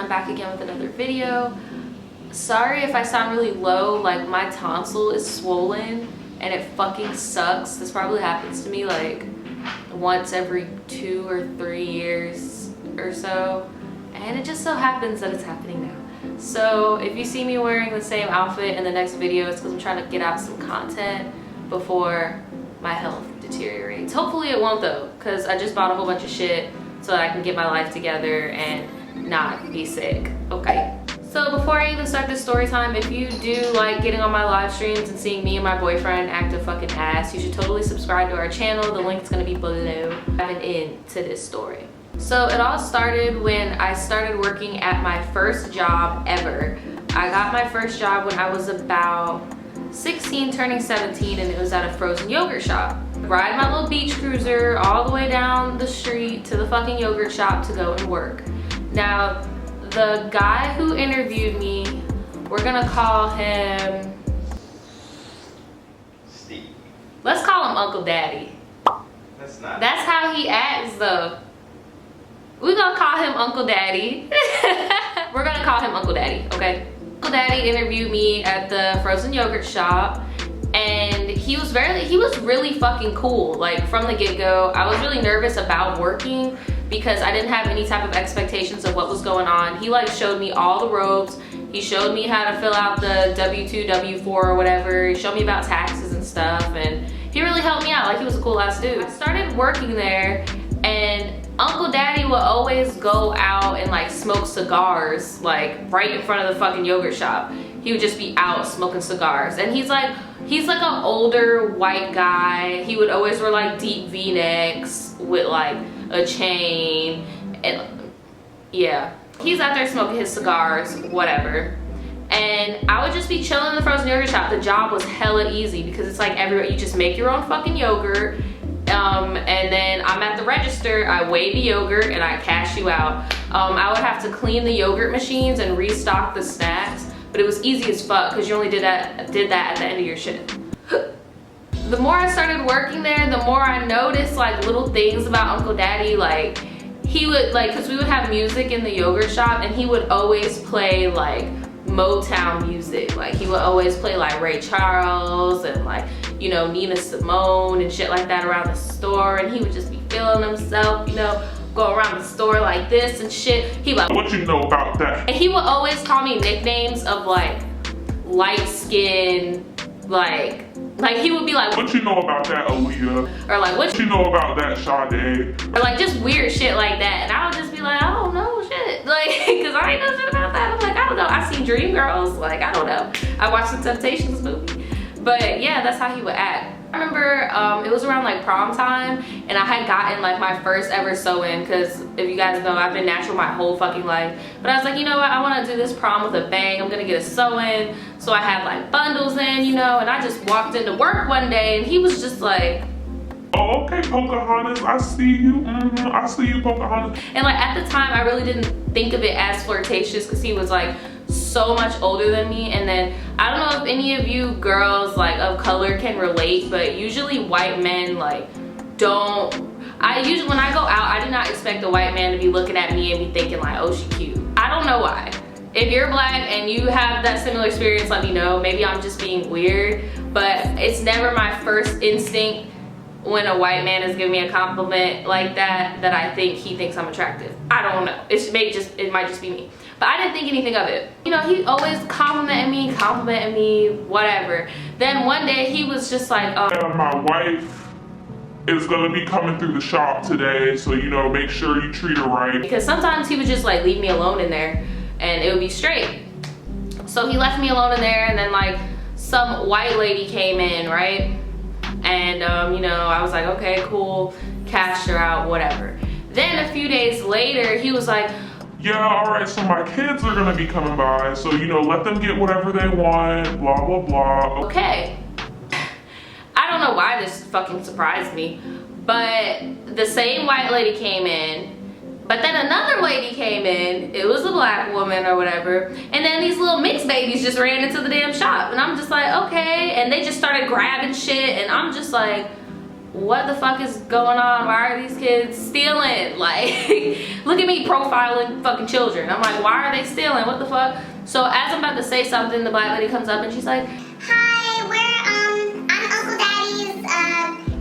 I'm back again with another video. Sorry if I sound really low, like my tonsil is swollen and it fucking sucks. This probably happens to me like once every 2 or 3 years or so, and it just so happens that it's happening now. So if you see me wearing the same outfit in the next video, it's because I'm trying to get out some content before my health deteriorates. Hopefully it won't though, because I just bought a whole bunch of shit so that I can get my life together and not be sick. Okay, so before I even start this story time, if you do like getting on my live streams and seeing me and my boyfriend act a fucking ass, you should totally subscribe to our channel. The link's gonna be below. Diving into this story. So it all started when I started working at my first job ever. I got my first job when I was about 16 turning 17, and it was at a frozen yogurt shop. Ride my little beach cruiser all the way down the street to the fucking yogurt shop to go and work. Now, the guy who interviewed me, we're gonna call him Steve. Let's call him Uncle Daddy. That's not. That's how he acts though. We're gonna call him Uncle Daddy. We're gonna call him Uncle Daddy, okay? Uncle Daddy interviewed me at the frozen yogurt shop, and he was really fucking cool. Like from the get-go, I was really nervous about working because I didn't have any type of expectations of what was going on. He like showed me all the ropes. He showed me how to fill out the W-2, W-4 or whatever. He showed me about taxes and stuff, and he really helped me out. Like, he was a cool ass dude. I started working there, and Uncle Daddy would always go out and like smoke cigars, like right in front of the fucking yogurt shop. He would just be out smoking cigars, and he's like an older white guy. He would always wear like deep V-necks with like a chain, and yeah, he's out there smoking his cigars, whatever. And I would just be chilling in the frozen yogurt shop. The job was hella easy because it's like everywhere, you just make your own fucking yogurt. And then I'm at the register, I weigh the yogurt and I cash you out. I would have to clean the yogurt machines and restock the snacks, but it was easy as fuck because you only did that at the end of your shift. The more I started working there, the more I noticed like little things about Uncle Daddy. Like he would like, cause we would have music in the yogurt shop, and he would always play like Motown music. Like he would always play like Ray Charles and like, you know, Nina Simone and shit like that around the store, and he would just be feeling himself, you know, go around the store like this and shit. He would, what you know about that? and he would always call me nicknames of like light skin, like he would be like, what you know about that, Aaliyah? or like, what you know about that, Sade? or like just weird shit like that. And I would just be like, I don't know shit, like, cause I ain't know shit about that. I'm like, I don't know. I seen Dreamgirls, like, I don't know. I watched the Temptations movie. But yeah, that's how he would act. I remember it was around like prom time, and I had gotten like my first ever sew-in, because if you guys know, I've been natural my whole fucking life. But I was like, you know what, I want to do this prom with a bang. I'm gonna get a sew-in. So I had like bundles in, you know, and I just walked into work one day, and he was just like, oh, okay, Pocahontas, I see you. I see you, Pocahontas. and like at the time I really didn't think of it as flirtatious because he was like so much older than me. And then I don't know if any of you girls like of color can relate, but usually white men like don't, when I go out, I do not expect a white man to be looking at me and be thinking like, oh, she cute. I don't know why. If you're black and you have that similar experience, let me know. Maybe I'm just being weird, but it's never my first instinct when a white man is giving me a compliment like that I think he thinks I'm attractive. I don't know. It might just be me. But I didn't think anything of it. You know, he always complimented me, whatever. Then one day he was just like, my wife is gonna be coming through the shop today, so you know, make sure you treat her right. Because sometimes he would just like leave me alone in there and it would be straight. So he left me alone in there, and then like some white lady came in, right? And you know, I was like, okay, cool, cashed her out, whatever. Then a few days later, he was like, yeah, all right, so my kids are gonna be coming by, so you know, let them get whatever they want, blah, blah, blah. Okay. I don't know why this fucking surprised me, but the same white lady came in, but then another lady came in, it was a black woman or whatever, and then these little mixed babies just ran into the damn shop, and I'm just like, okay, and they just started grabbing shit, and I'm just like, what the fuck is going on? Why are these kids stealing? Like, look at me profiling fucking children. I'm like, why are they stealing? What the fuck? So as I'm about to say something, the black lady comes up and she's like, hi, I'm Uncle Daddy's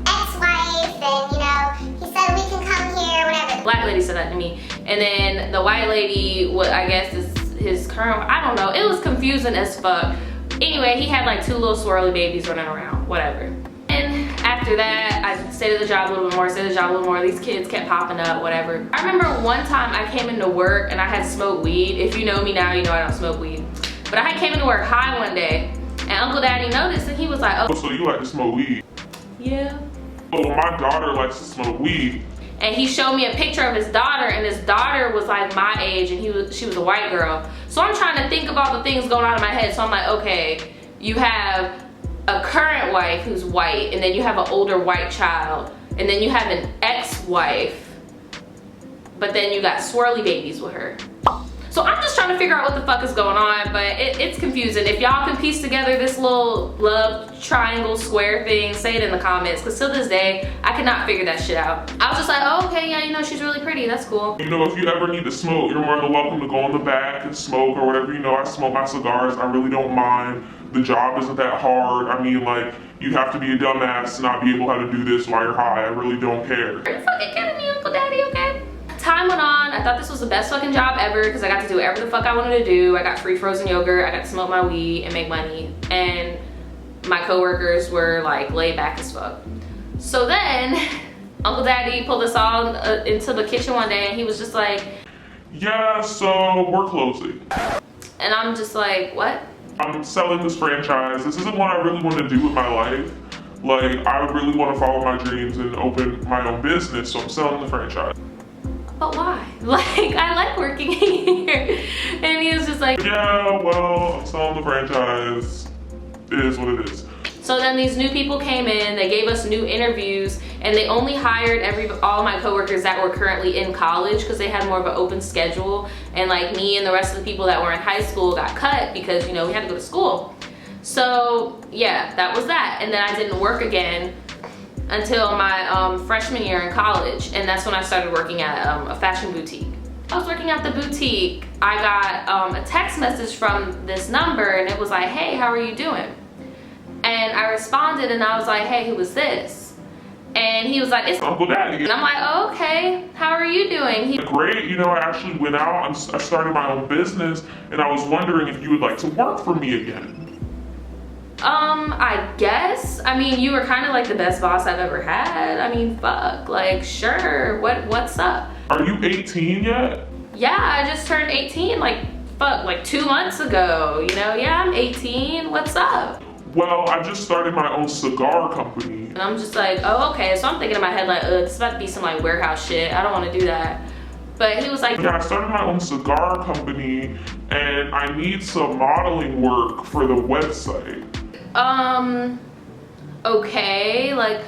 ex-wife, and you know, he said we can come here, whatever. the black lady said that to me. And then the white lady, what I guess is his current, I don't know. It was confusing as fuck. Anyway, he had like 2 little swirly babies running around, whatever. And after that, I stayed at the job a little bit more, stayed at the job a little more. These kids kept popping up, whatever. I remember one time I came into work and I had smoked weed. If you know me now, you know I don't smoke weed. But I came into work high one day and Uncle Daddy noticed and he was like, oh. So you like to smoke weed? Yeah. Oh, my daughter likes to smoke weed. And he showed me a picture of his daughter, and his daughter was like my age, and she was a white girl. So I'm trying to think of all the things going on in my head. So I'm like, okay, you have a current wife who's white, and then you have an older white child, and then you have an ex-wife, but then you got swirly babies with her. So I'm just trying to figure out what the fuck is going on, but it's confusing. If y'all can piece together this little love triangle square thing, say it in the comments, because till this day, I cannot figure that shit out. I was just like, oh, okay, yeah, you know, she's really pretty, that's cool. You know, if you ever need to smoke, you're more than welcome to go in the back and smoke or whatever. You know, I smoke my cigars, I really don't mind. The job isn't that hard. I mean, like, you have to be a dumbass to not be able to do this while you're high. I really don't care. Are you fucking kidding me, Uncle Daddy, okay? Time went on, I thought this was the best fucking job ever because I got to do whatever the fuck I wanted to do. I got free frozen yogurt, I got to smoke my weed and make money, and my coworkers were like laid back as fuck. So then, Uncle Daddy pulled us all into the kitchen one day and he was just like, yeah, so we're closing. And I'm just like, what? I'm selling this franchise. This isn't what I really want to do with my life. Like, I really want to follow my dreams and open my own business, so I'm selling the franchise. But why? Like, I like working here. And he was just like, yeah, well, I'm selling the franchise. It is what it is. So then these new people came in, they gave us new interviews, and they only hired all my coworkers that were currently in college because they had more of an open schedule. And like me and the rest of the people that were in high school got cut because, you know, we had to go to school. So yeah, that was that. And then I didn't work again until my freshman year in college, and that's when I started working at a fashion boutique. I was working at the boutique. I got a text message from this number and it was like, hey, how are you doing? And I responded and I was like, hey, who is this? And he was like, it's Uncle Daddy. And I'm like, oh, okay, how are you doing? Great, you know, I actually went out, I started my own business, and I was wondering if you would like to work for me again. I guess. I mean, you were kind of like the best boss I've ever had. I mean, fuck, like, sure, what's up? Are you 18 yet? Yeah, I just turned 18, like, fuck, like 2 months ago, you know? Yeah, I'm 18, what's up? Well, I just started my own cigar company. And I'm just like, oh, okay, so I'm thinking in my head like, this is about to be some like warehouse shit, I don't want to do that. But he was like, yeah, I started my own cigar company and I need some modeling work for the website. Okay, like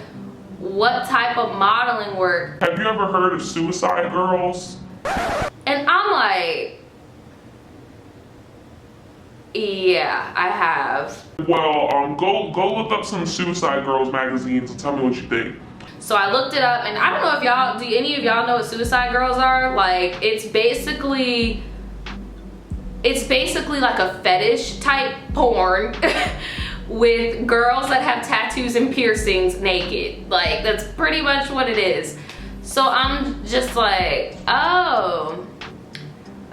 what type of modeling work? Have you ever heard of Suicide Girls? And I'm like, yeah, I have. Well, go look up some Suicide Girls magazines and tell me what you think. So I looked it up, and I don't know if y'all, do any of y'all know what Suicide Girls are? Like, it's basically like a fetish type porn with girls that have tattoos and piercings naked. Like, that's pretty much what it is. So I'm just like, oh,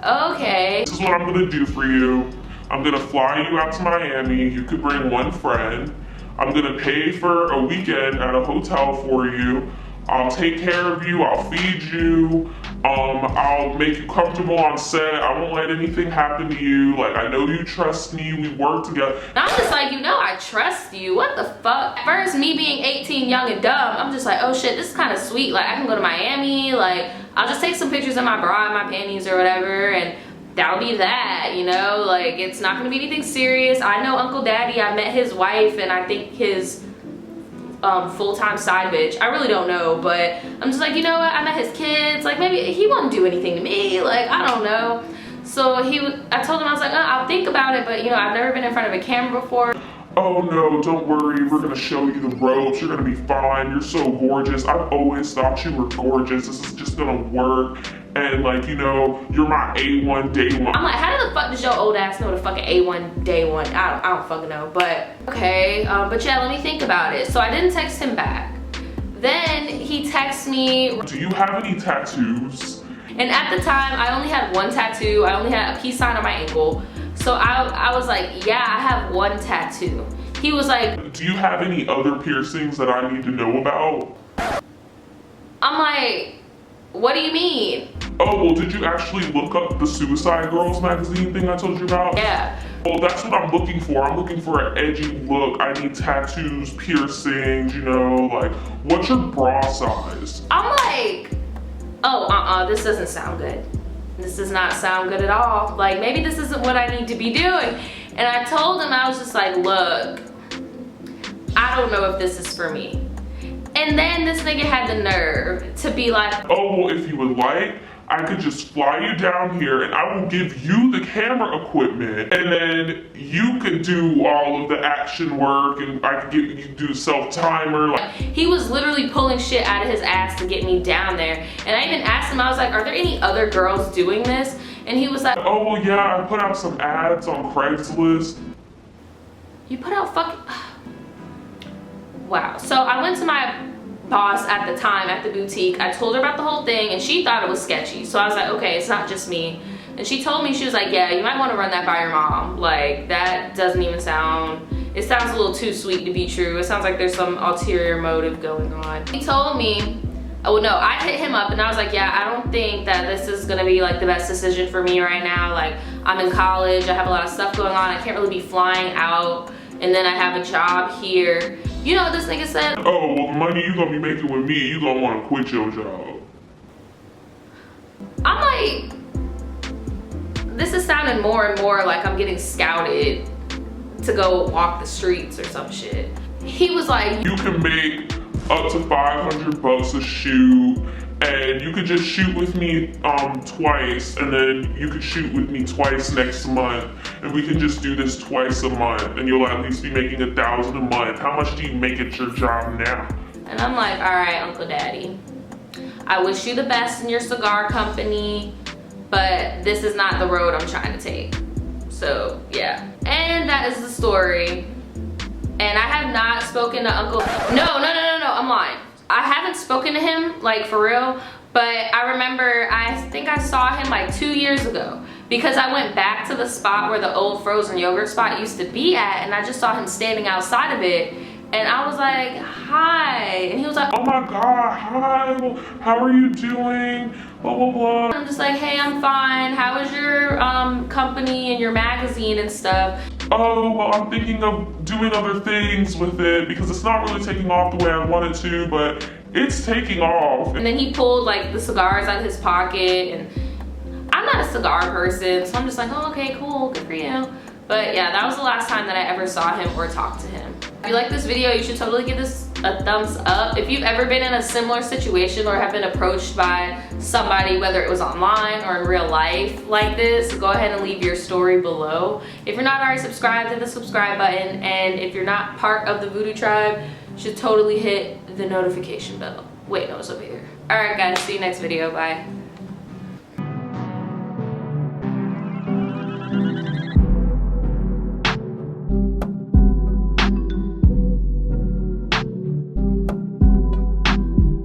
okay. This is what I'm gonna do for you. I'm gonna fly you out to Miami. You could bring one friend. I'm gonna pay for a weekend at a hotel for you. I'll take care of you, I'll feed you, I'll make you comfortable on set. I won't let anything happen to you. Like, I know you trust me, we work together. And I'm just like, you know I trust you, what the fuck? At first, me being 18, young and dumb, I'm just like, oh shit, this is kind of sweet. Like, I can go to Miami, like, I'll just take some pictures of my bra and my panties or whatever, and that'll be that, you know? Like, it's not gonna be anything serious. I know Uncle Daddy, I met his wife, and I think his full-time side bitch. I really don't know, but I'm just like, you know what? I met his kids. Like, maybe he won't do anything to me. Like, I don't know. So I told him, I was like, I'll think about it, but you know, I've never been in front of a camera before. oh no, don't worry, we're gonna show you the ropes, you're gonna be fine, you're so gorgeous, I've always thought you were gorgeous, this is just gonna work, and like, you know, you're my A1 day one. I'm like, how the fuck does your old ass know the fucking A1 day one? I don't fucking know, but okay. But yeah, let me think about it. So I didn't text him back. Then he texts me. Do you have any tattoos? And at the time, I only had one tattoo. I only had a peace sign on my ankle. So I was like, yeah, I have one tattoo. He was like, do you have any other piercings that I need to know about? I'm like, what do you mean? Oh, well, did you actually look up the Suicide Girls magazine thing I told you about? Yeah. Well, that's what I'm looking for. I'm looking for an edgy look. I need tattoos, piercings, you know, like, what's your bra size? I'm like, oh, this doesn't sound good. This does not sound good at all. Like, maybe this isn't what I need to be doing. And I told him, I was just like, look, I don't know if this is for me. And then this nigga had the nerve to be like, oh, well, if you would like, I could just fly you down here and I will give you the camera equipment and then you could do all of the action work and I could get you do self-timer. Like, he was literally pulling shit out of his ass to get me down there. And I even asked him, I was like, are there any other girls doing this? And he was like, oh, well, yeah, I put out some ads on Craigslist. You put out fucking... Wow. So I went to my boss at the time at the boutique. I told her about the whole thing and she thought it was sketchy. So I was like, okay, it's not just me. And she told me, she was like, yeah, you might want to run that by your mom. Like, that doesn't even sound, it sounds a little too sweet to be true. It sounds like there's some ulterior motive going on. He told me, oh no, I hit him up and I was like, yeah, I don't think that this is gonna be like the best decision for me right now. Like, I'm in college, I have a lot of stuff going on, I can't really be flying out, and then I have a job here. You know what this nigga said? Oh, well, the money you gonna be making with me, you gonna wanna quit your job. I'm like, this is sounding more and more like I'm getting scouted to go walk the streets or some shit. He was like, you can make up to $500 a shoot, and you could just shoot with me twice, and then you could shoot with me twice next month, and we can just do this twice a month, and you'll at least be making $1,000 a month. How much do you make at your job now? and I'm like, all right, Uncle Daddy, I wish you the best in your cigar company, but this is not the road I'm trying to take. So yeah, and that is the story. And I have not spoken to Uncle, no, I'm lying. I haven't spoken to him, like, for real, but I remember, I think I saw him like 2 years ago because I went back to the spot where the old frozen yogurt spot used to be at, and I just saw him standing outside of it, and I was like, hi, and he was like, oh my God, hi, well, how are you doing, blah, blah, blah. I'm just like, hey, I'm fine, how is your company and your magazine and stuff? Oh, well, I'm thinking of doing other things with it because it's not really taking off the way I want it to, but it's taking off. And then he pulled like the cigars out of his pocket, and I'm not a cigar person, so I'm just like, oh, okay, cool, good for you. But yeah, that was the last time that I ever saw him or talked to him. If you like this video, you should totally give this a thumbs up. If you've ever been in a similar situation or have been approached by somebody, whether it was online or in real life like this, go ahead and leave your story below. If you're not already subscribed, hit the subscribe button. And if you're not part of the Voodoo Tribe, you should totally hit the notification bell. Wait, no, it's over here. All right, guys, see you next video. Bye.